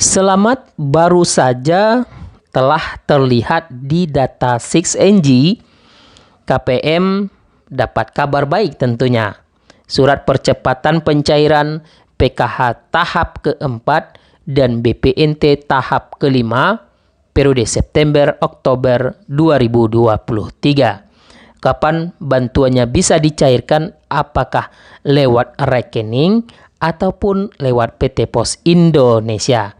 Selamat baru saja telah terlihat di data 6NG, KPM dapat kabar baik tentunya. Surat percepatan pencairan PKH tahap keempat dan BPNT tahap kelima periode September-Oktober 2023. Kapan bantuannya bisa dicairkan, apakah lewat rekening ataupun lewat PT Pos Indonesia?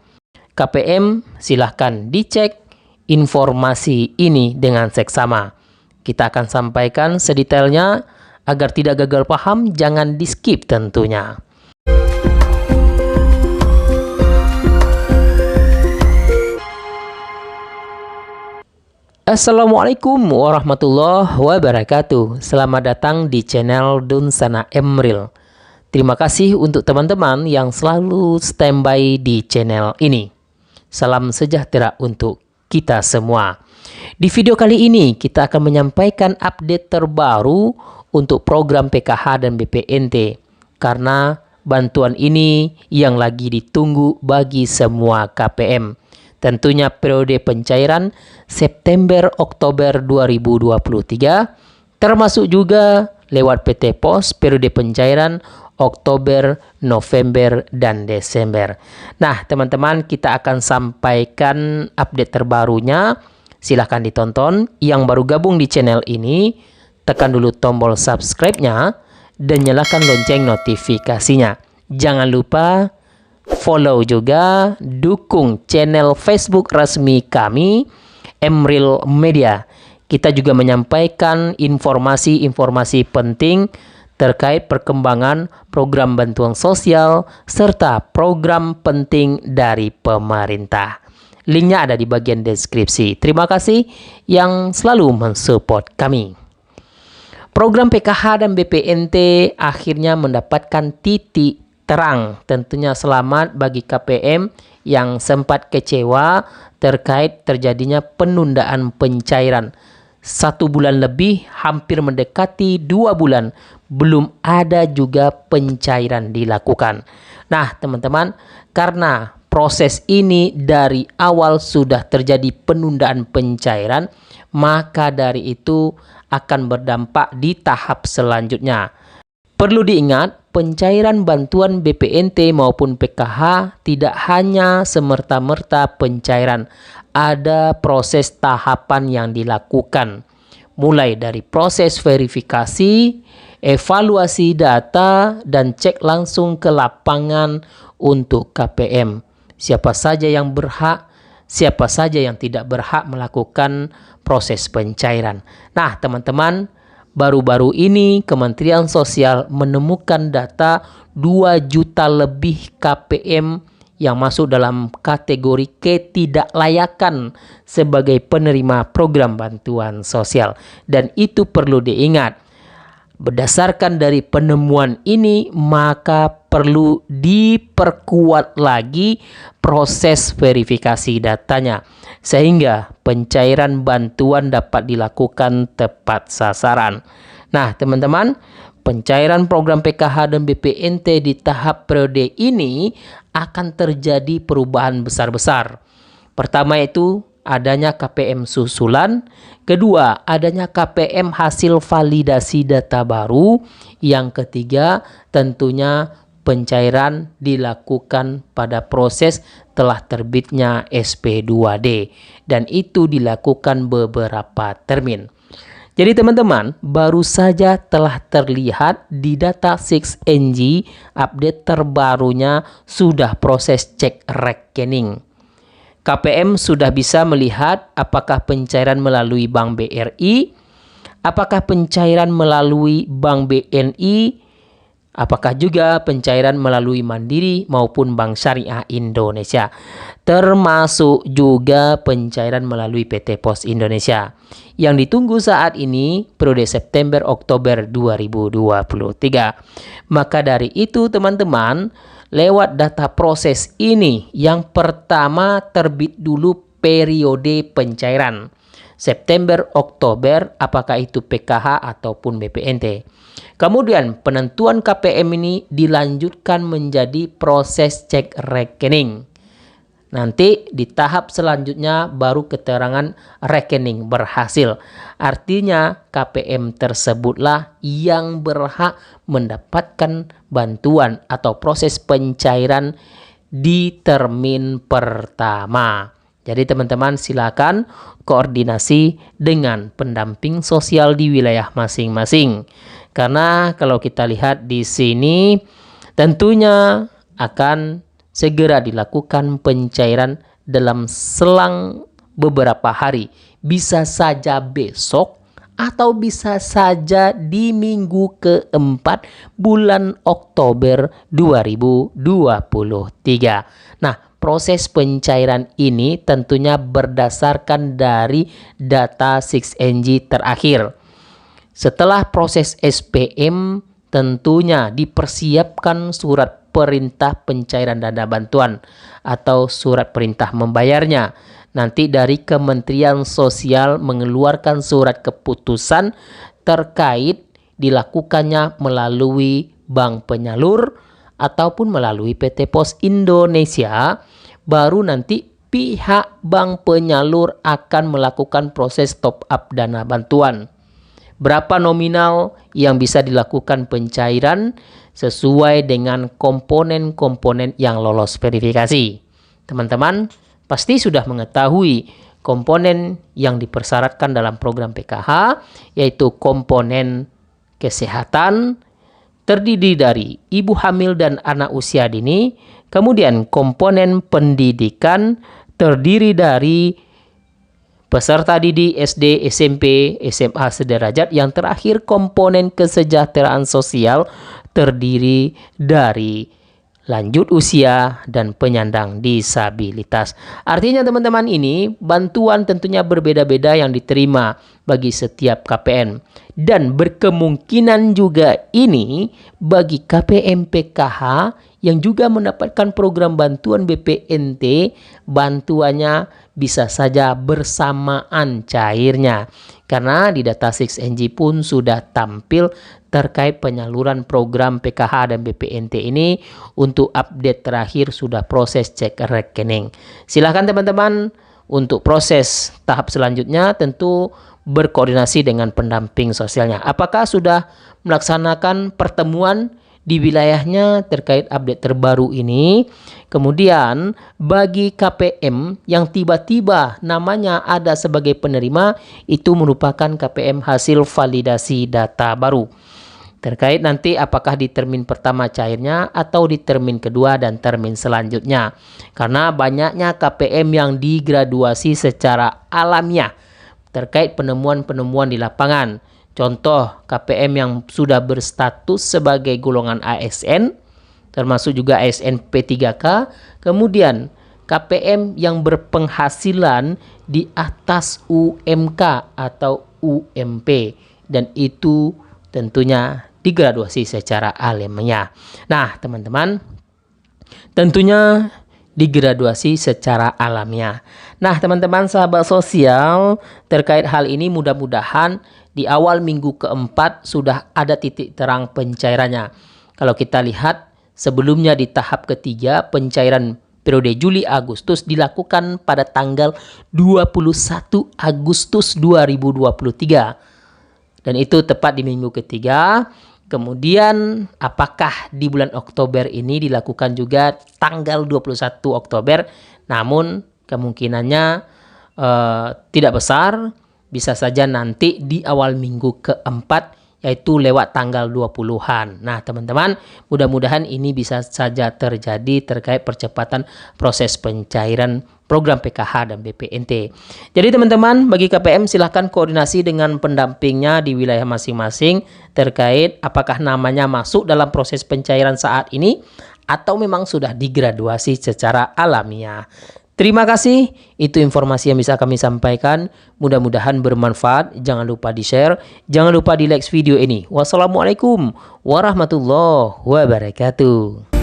KPM silahkan dicek informasi ini dengan seksama. Kita akan sampaikan sedetailnya agar tidak gagal paham, jangan di skip tentunya. Assalamualaikum warahmatullahi wabarakatuh. Selamat datang di channel Dunsana Emril. Terima kasih untuk teman-teman yang selalu standby di channel ini. Salam sejahtera untuk kita semua. Di video kali ini kita akan menyampaikan update terbaru untuk program PKH dan BPNT. Karena bantuan ini yang lagi ditunggu bagi semua KPM. Tentunya periode pencairan September-Oktober 2023, termasuk juga lewat PT Pos periode pencairan Oktober, November, dan Desember. Nah, teman-teman, kita akan sampaikan update terbarunya. Silahkan ditonton. Yang baru gabung di channel ini, tekan dulu tombol subscribe-nya dan nyalakan lonceng notifikasinya. Jangan lupa follow juga, dukung channel Facebook resmi kami, Emril Media. Kita juga menyampaikan informasi-informasi penting terkait perkembangan program bantuan sosial serta program penting dari pemerintah. Linknya ada di bagian deskripsi. Terima kasih yang selalu mensupport kami. Program PKH dan BPNT akhirnya mendapatkan titik terang. Tentunya selamat bagi KPM yang sempat kecewa terkait terjadinya penundaan pencairan. 1 bulan lebih, hampir mendekati 2 bulan, belum ada juga pencairan dilakukan. Nah, teman-teman, karena proses ini dari awal sudah terjadi penundaan pencairan, maka dari itu akan berdampak di tahap selanjutnya. Perlu diingat, pencairan bantuan BPNT maupun PKH tidak hanya semerta-merta pencairan. Ada proses tahapan yang dilakukan. Mulai dari proses verifikasi, evaluasi data, dan cek langsung ke lapangan untuk KPM. Siapa saja yang berhak, siapa saja yang tidak berhak melakukan proses pencairan. Nah, teman-teman, baru-baru ini Kementerian Sosial menemukan data 2 juta lebih KPM yang masuk dalam kategori ketidaklayakan sebagai penerima program bantuan sosial. Dan itu perlu diingat. Berdasarkan dari penemuan ini, maka perlu diperkuat lagi proses verifikasi datanya, sehingga pencairan bantuan dapat dilakukan tepat sasaran. Nah, teman-teman, pencairan program PKH dan BPNT di tahap periode ini akan terjadi perubahan besar-besar. Pertama itu adanya KPM susulan, kedua adanya KPM hasil validasi data baru, yang ketiga tentunya pencairan dilakukan pada proses telah terbitnya SP2D, dan itu dilakukan beberapa termin. Jadi teman-teman, baru saja telah terlihat di data 6NG, update terbarunya sudah proses cek rekening. KPM sudah bisa melihat apakah pencairan melalui Bank BRI, apakah pencairan melalui Bank BNI, apakah juga pencairan melalui Mandiri maupun Bank Syariah Indonesia, termasuk juga pencairan melalui PT Pos Indonesia. Yang ditunggu saat ini periode September-Oktober 2023. Maka dari itu teman-teman, lewat data proses ini, yang pertama terbit dulu periode pencairan September-Oktober, apakah itu PKH ataupun BPNT. Kemudian penentuan KPM ini dilanjutkan menjadi proses cek rekening. Nanti di tahap selanjutnya baru keterangan rekening berhasil. Artinya KPM tersebutlah yang berhak mendapatkan bantuan atau proses pencairan di termin pertama. Jadi teman-teman silakan koordinasi dengan pendamping sosial di wilayah masing-masing. Karena kalau kita lihat di sini tentunya akan segera dilakukan pencairan dalam selang beberapa hari. Bisa saja besok atau bisa saja di minggu keempat bulan Oktober 2023. Nah, proses pencairan ini tentunya berdasarkan dari data 6NG terakhir. Setelah proses SPM tentunya dipersiapkan surat perintah pencairan dana bantuan atau surat perintah membayarnya. Nanti dari Kementerian Sosial mengeluarkan surat keputusan terkait dilakukannya melalui bank penyalur ataupun melalui PT Pos Indonesia. Baru nanti pihak bank penyalur akan melakukan proses top up dana bantuan. Berapa nominal yang bisa dilakukan pencairan sesuai dengan komponen-komponen yang lolos verifikasi. Teman-teman pasti sudah mengetahui komponen yang dipersyaratkan dalam program PKH, yaitu komponen kesehatan terdiri dari ibu hamil dan anak usia dini, kemudian komponen pendidikan terdiri dari peserta didik SD, SMP, SMA sederajat. Yang terakhir komponen kesejahteraan sosial terdiri dari lanjut usia dan penyandang disabilitas. Artinya teman-teman ini bantuan tentunya berbeda-beda yang diterima bagi setiap KPM. Dan berkemungkinan juga ini bagi KPM PKH yang juga mendapatkan program bantuan BPNT, bantuannya bisa saja bersamaan cairnya. Karena di data 6NG pun sudah tampil terkait penyaluran program PKH dan BPNT ini. Untuk update terakhir sudah proses cek rekening. Silahkan teman-teman untuk proses tahap selanjutnya tentu berkoordinasi dengan pendamping sosialnya. Apakah sudah melaksanakan pertemuan di wilayahnya terkait update terbaru ini? Kemudian bagi KPM yang tiba-tiba namanya ada sebagai penerima, itu merupakan KPM hasil validasi data baru. Terkait nanti apakah di termin pertama cairnya atau di termin kedua dan termin selanjutnya. Karena banyaknya KPM yang digraduasi secara alamiah terkait penemuan-penemuan di lapangan. Contoh KPM yang sudah berstatus sebagai golongan ASN, termasuk juga ASN P3K. Kemudian KPM yang berpenghasilan di atas UMK atau UMP. Dan itu tentunya digraduasi secara alamiah. Nah teman-teman, tentunya digraduasi secara alamiah. Nah teman-teman sahabat sosial, terkait hal ini mudah-mudahan di awal minggu keempat sudah ada titik terang pencairannya. Kalau kita lihat sebelumnya di tahap ketiga pencairan periode Juli-Agustus dilakukan pada tanggal 21 Agustus 2023. Dan itu tepat di minggu ketiga. Kemudian apakah di bulan Oktober ini dilakukan juga tanggal 21 Oktober, namun kemungkinannya tidak besar, bisa saja nanti di awal minggu keempat, yaitu lewat tanggal 20-an. Nah teman-teman, mudah-mudahan ini bisa saja terjadi terkait percepatan proses pencairan program PKH dan BPNT. Jadi teman-teman, bagi KPM silahkan koordinasi dengan pendampingnya di wilayah masing-masing terkait apakah namanya masuk dalam proses pencairan saat ini atau memang sudah digraduasi secara alamiah. Terima kasih, itu informasi yang bisa kami sampaikan. Mudah-mudahan bermanfaat. Jangan lupa di-share, jangan lupa di-like video ini. Wassalamualaikum warahmatullahi wabarakatuh.